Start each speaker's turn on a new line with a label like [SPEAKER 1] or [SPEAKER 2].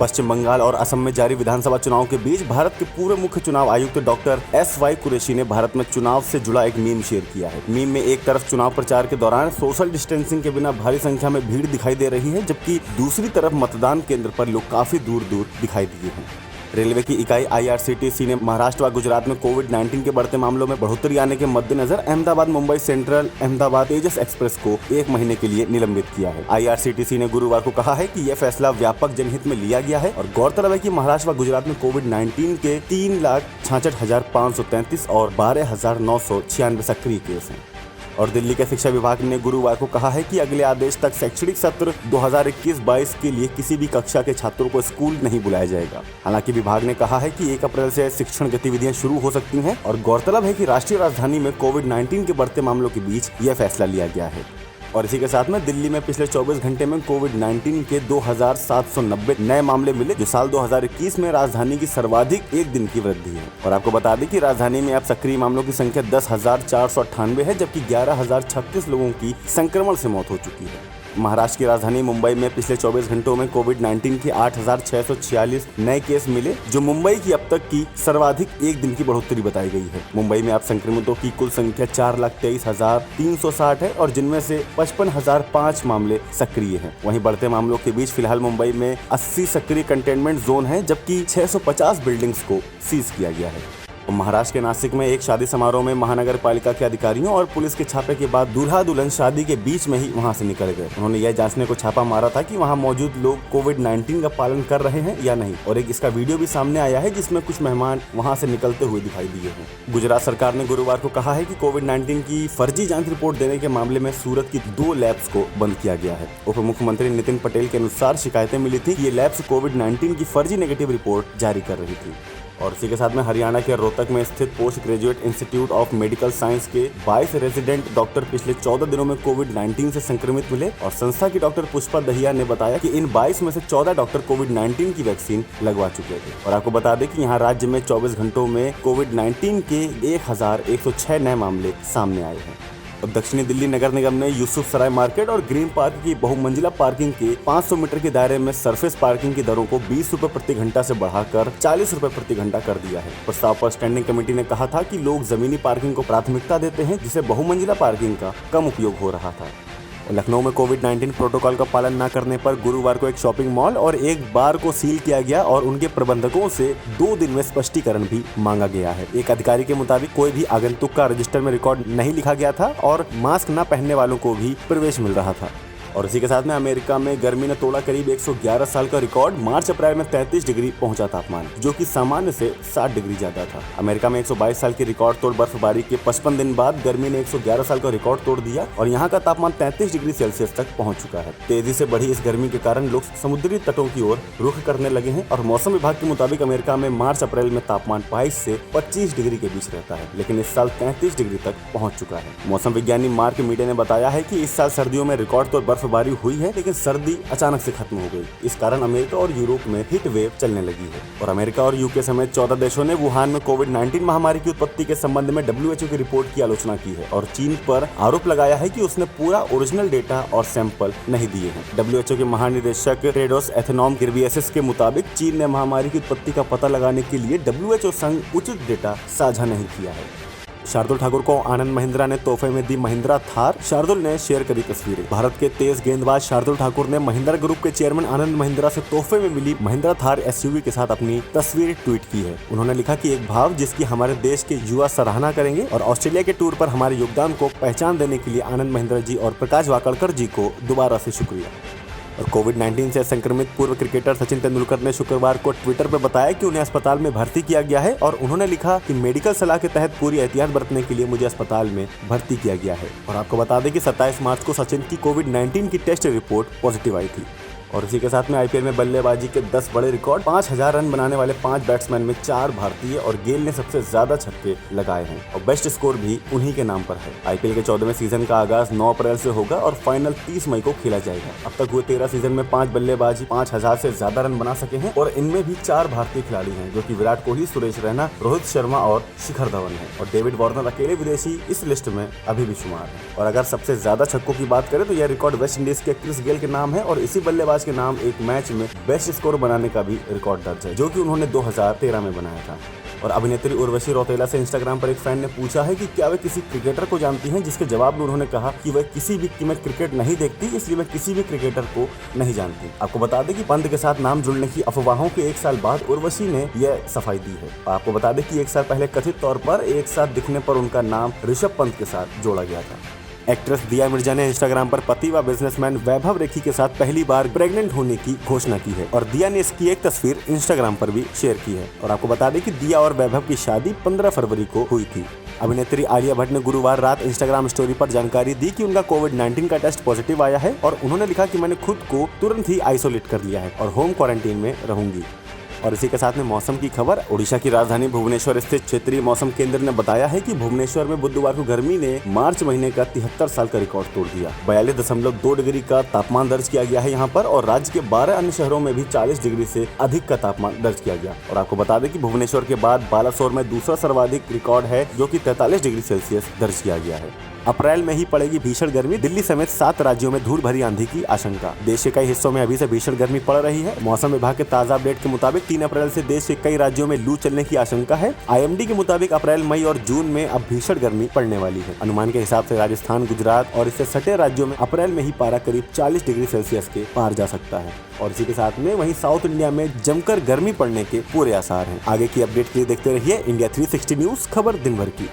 [SPEAKER 1] पश्चिम बंगाल और असम में जारी विधानसभा चुनाव के बीच भारत के पूर्व मुख्य चुनाव आयुक्त डॉक्टर एस.वाई. कुरैशी ने भारत में चुनाव से जुड़ा एक मीम शेयर किया है। मीम में एक तरफ चुनाव प्रचार के दौरान सोशल डिस्टेंसिंग के बिना भारी संख्या में भीड़ दिखाई दे रही है, जबकि दूसरी तरफ मतदान केंद्र पर लोग काफी दूर दूर दिखाई दिए हैं। रेलवे की इकाई IRCTC ने महाराष्ट्र व गुजरात में कोविड-19 के बढ़ते मामलों में बढ़ोतरी आने के मद्देनजर अहमदाबाद मुंबई सेंट्रल अहमदाबाद तेजस एक्सप्रेस को 1 महीने के लिए निलंबित किया है। IRCTC ने गुरुवार को कहा है कि यह फैसला व्यापक जनहित में लिया गया है और गौरतलब है कि महाराष्ट्र व गुजरात में कोविड-19 के 3,66,533 और 12,996 सक्रिय केस हैं। और दिल्ली के शिक्षा विभाग ने गुरुवार को कहा है कि अगले आदेश तक शैक्षणिक सत्र 2021-22 के लिए किसी भी कक्षा के छात्रों को स्कूल नहीं बुलाया जाएगा। हालांकि विभाग ने कहा है कि 1 अप्रैल से शिक्षण गतिविधियां शुरू हो सकती हैं और गौरतलब है कि राष्ट्रीय राजधानी में कोविड-19 के बढ़ते मामलों के बीच यह फैसला लिया गया है। और इसी के साथ में दिल्ली में पिछले 24 घंटे में कोविड-19 के 2,790 नए मामले मिले, जो साल 2021 में राजधानी की सर्वाधिक एक दिन की वृद्धि है। और आपको बता दें कि राजधानी में अब सक्रिय मामलों की संख्या 10,498 है, जबकि 11,036 लोगों की संक्रमण से मौत हो चुकी है। महाराष्ट्र की राजधानी मुंबई में पिछले 24 घंटों में कोविड-19 के 8,646 नए केस मिले, जो मुंबई की अब तक की सर्वाधिक एक दिन की बढ़ोतरी बताई गई है। मुंबई में अब संक्रमितों की कुल संख्या 4,23,360 है और जिनमें से 55,005 मामले सक्रिय हैं। वहीं बढ़ते मामलों के बीच फिलहाल मुंबई में 80 सक्रिय कंटेनमेंट जोन है, जबकि 650 बिल्डिंग्स को सीज किया गया है। महाराष्ट्र के नासिक में एक शादी समारोह में महानगर पालिका के अधिकारियों और पुलिस के छापे के बाद दूल्हा दुल्हन शादी के बीच में ही वहां से निकल गए। उन्होंने यह जांचने को छापा मारा था कि वहां मौजूद लोग कोविड-19 का पालन कर रहे हैं या नहीं, और एक इसका वीडियो भी सामने आया है जिसमें कुछ मेहमान वहां से निकलते हुए दिखाई दिए हैं। गुजरात सरकार ने गुरुवार को कहा है कि कोविड-19 की फर्जी जांच रिपोर्ट देने के मामले में सूरत की 2 लैब्स को बंद किया गया है। उप मुख्यमंत्री नितिन पटेल के अनुसार शिकायतें मिली थी कि ये लैब्स कोविड-19 की फर्जी नेगेटिव रिपोर्ट जारी कर रही थी। और इसी के साथ में हरियाणा के रोहतक में स्थित post graduate institute of medical science के 22 रेजिडेंट डॉक्टर पिछले 14 दिनों में कोविड-19 से संक्रमित मिले और संस्था की डॉक्टर पुष्पा दहिया ने बताया कि इन 22 में से 14 डॉक्टर कोविड-19 की वैक्सीन लगवा चुके थे। और आपको बता दें कि यहाँ राज्य में 24 घंटों में कोविड-19 के 1,106 नए मामले सामने आए हैं। अब दक्षिणी दिल्ली नगर निगम ने यूसुफ सराय मार्केट और ग्रीन पार्क की बहुमंजिला पार्किंग के 500 मीटर के दायरे में सरफेस पार्किंग की दरों को 20 रुपए प्रति घंटा से बढ़ाकर 40 रुपए प्रति घंटा कर दिया है। प्रस्ताव पर स्टैंडिंग कमेटी ने कहा था कि लोग जमीनी पार्किंग को प्राथमिकता देते हैं, जिससे बहुमंजिला पार्किंग का कम उपयोग हो रहा था। लखनऊ में कोविड-19 प्रोटोकॉल का पालन न करने पर गुरुवार को एक शॉपिंग मॉल और एक बार को सील किया गया और उनके प्रबंधकों से 2 दिन में स्पष्टीकरण भी मांगा गया है। एक अधिकारी के मुताबिक कोई भी आगंतुक का रजिस्टर में रिकॉर्ड नहीं लिखा गया था और मास्क न पहनने वालों को भी प्रवेश मिल रहा था। और इसी के साथ में अमेरिका में गर्मी ने तोड़ा करीब 111 साल का रिकॉर्ड। मार्च अप्रैल में 33 डिग्री पहुंचा तापमान, जो कि सामान्य से 60 डिग्री ज्यादा था। अमेरिका में 122 साल की रिकॉर्ड तोड़ बर्फबारी के 55 दिन बाद गर्मी ने 111 साल का रिकॉर्ड तोड़ दिया और यहाँ का तापमान 33 डिग्री सेल्सियस तक पहुंच चुका है। तेजी से बढ़ी इस गर्मी के कारण लोग समुद्री तटों की ओर रुख करने लगे हैं और मौसम विभाग के मुताबिक अमेरिका में मार्च अप्रैल में तापमान 22 से 25 डिग्री के बीच रहता है, लेकिन इस साल 33 डिग्री तक पहुंच चुका है। मौसम विज्ञानी मार्क मीडिया ने बताया है कि इस साल सर्दियों में रिकॉर्ड तोड़ बर्फबारी हुई है, लेकिन सर्दी अचानक से खत्म हो गई। इस कारण अमेरिका और यूरोप में हीट वेव चलने लगी है। और अमेरिका और यूके समेत 14 देशों ने वुहान में कोविड-19 महामारी की उत्पत्ति के संबंध में WHO की रिपोर्ट की आलोचना की है और चीन पर आरोप लगाया है कि उसने पूरा ओरिजिनल डेटा और सैंपल नहीं दिए हैं। WHO के महानिदेशक टेड्रोस एथनोम गिब्रियेसस के मुताबिक चीन ने महामारी की उत्पत्ति का पता लगाने के लिए WHO संग उचित डेटा साझा नहीं किया है। शार्दुल ठाकुर को आनंद महिंद्रा ने तोहफे में दी महिंद्रा थार। शार्दुल ने शेयर करी तस्वीरें। भारत के तेज गेंदबाज शार्दुल ठाकुर ने महिंद्रा ग्रुप के चेयरमैन आनंद महिंद्रा से तोहफे में मिली महिंद्रा थार SUV के साथ अपनी तस्वीर ट्वीट की है। उन्होंने लिखा कि एक भाव जिसकी हमारे देश के युवा सराहना करेंगे और ऑस्ट्रेलिया के टूर पर हमारे योगदान को पहचान देने के लिए आनंद महिंद्रा जी और प्रकाश वाकड़कर जी को दोबारा से शुक्रिया। और कोविड-19 से संक्रमित पूर्व क्रिकेटर सचिन तेंदुलकर ने शुक्रवार को ट्विटर पर बताया कि उन्हें अस्पताल में भर्ती किया गया है और उन्होंने लिखा कि मेडिकल सलाह के तहत पूरी एहतियात बरतने के लिए मुझे अस्पताल में भर्ती किया गया है। और आपको बता दें कि 27 मार्च को सचिन की कोविड-19 की टेस्ट रिपोर्ट पॉजिटिव आई थी। और इसी के साथ में IPL में बल्लेबाजी के 10 बड़े रिकॉर्ड। 5000 रन बनाने वाले 5 बैट्समैन में 4 भारतीय और गेल ने सबसे ज्यादा छक्के लगाए हैं और बेस्ट स्कोर भी उन्हीं के नाम पर है। IPL के 14वें सीजन का आगाज 9 अप्रैल से होगा और फाइनल 30 मई को खेला जाएगा। अब तक हुए 13 सीजन में 5 बल्लेबाजी 5000 से ज्यादा रन बना सके हैं और इनमें भी 4 भारतीय खिलाड़ी हैं, जो कि विराट कोहली, सुरेश रैना, रोहित शर्मा और शिखर धवन है। और डेविड वार्नर अकेले विदेशी इस लिस्ट में अभी भी शुमार है। और अगर सबसे ज्यादा छक्कों की बात करें तो यह रिकॉर्ड वेस्ट इंडीज के क्रिस गेल के नाम है और इसी बल्लेबाज सिराज के नाम एक मैच में बेस्ट स्कोर बनाने का भी रिकॉर्ड दर्ज है, जो कि उन्होंने 2013 में बनाया था। और अभिनेत्री उर्वशी रौतेला से इंस्टाग्राम पर एक फैन ने पूछा है कि क्या वे किसी क्रिकेटर को जानती हैं, जिसके जवाब में उन्होंने कहा कि वह मैं क्रिकेट नहीं देखती, इसलिए मैं किसी भी क्रिकेटर को नहीं जानती। आपको बता दें कि पंत के साथ नाम जुड़ने की अफवाहों के 1 साल बाद उर्वशी ने यह सफाई दी है। आपको बता दें कि 1 साल पहले कथित तौर पर एक साथ दिखने पर उनका नाम ऋषभ पंत के साथ जोड़ा गया था। एक्ट्रेस दिया मिर्जा ने इंस्टाग्राम पर पति व बिजनेसमैन वैभव रेखी के साथ पहली बार प्रेग्नेंट होने की घोषणा की है और दिया ने इसकी एक तस्वीर इंस्टाग्राम पर भी शेयर की है। और आपको बता दें कि दिया और वैभव की शादी 15 फरवरी को हुई थी। अभिनेत्री आलिया भट्ट ने गुरुवार रात इंस्टाग्राम स्टोरी पर जानकारी दी कि उनका कोविड-19 का टेस्ट पॉजिटिव आया है और उन्होंने लिखा कि मैंने खुद को तुरंत ही आइसोलेट कर लिया है और होम क्वारंटीन में रहूंगी। और इसी के साथ में मौसम की खबर। ओडिशा की राजधानी भुवनेश्वर स्थित क्षेत्रीय मौसम केंद्र ने बताया है कि भुवनेश्वर में बुधवार को गर्मी ने मार्च महीने का 73 साल का रिकॉर्ड तोड़ दिया। 42.2 डिग्री का तापमान दर्ज किया गया है यहाँ पर और राज्य के 12 अन्य शहरों में भी 40 डिग्री से अधिक का तापमान दर्ज किया गया। और आपको बता दें कि भुवनेश्वर के बाद बालासोर में दूसरा सर्वाधिक रिकॉर्ड है, जो कि 43 डिग्री सेल्सियस दर्ज किया गया है। अप्रैल में ही पड़ेगी भीषण गर्मी। दिल्ली समेत 7 राज्यों में धूल भरी आंधी की आशंका। देश के कई हिस्सों में अभी से भीषण गर्मी पड़ रही है। मौसम विभाग के ताजा अपडेट के मुताबिक 3 अप्रैल से देश के कई राज्यों में लू चलने की आशंका है। IMD के मुताबिक अप्रैल, मई और जून में अब भीषण गर्मी पड़ने वाली है। अनुमान के हिसाब से राजस्थान, गुजरात और इससे सटे राज्यों में अप्रैल में ही पारा करीब 40 डिग्री सेल्सियस के पार जा सकता है। और इसी के साथ में वहीं साउथ इंडिया में जमकर गर्मी पड़ने के पूरे आसार हैं। आगे की अपडेट के लिए देखते रहिए इंडिया 360 न्यूज, खबर दिन भर की।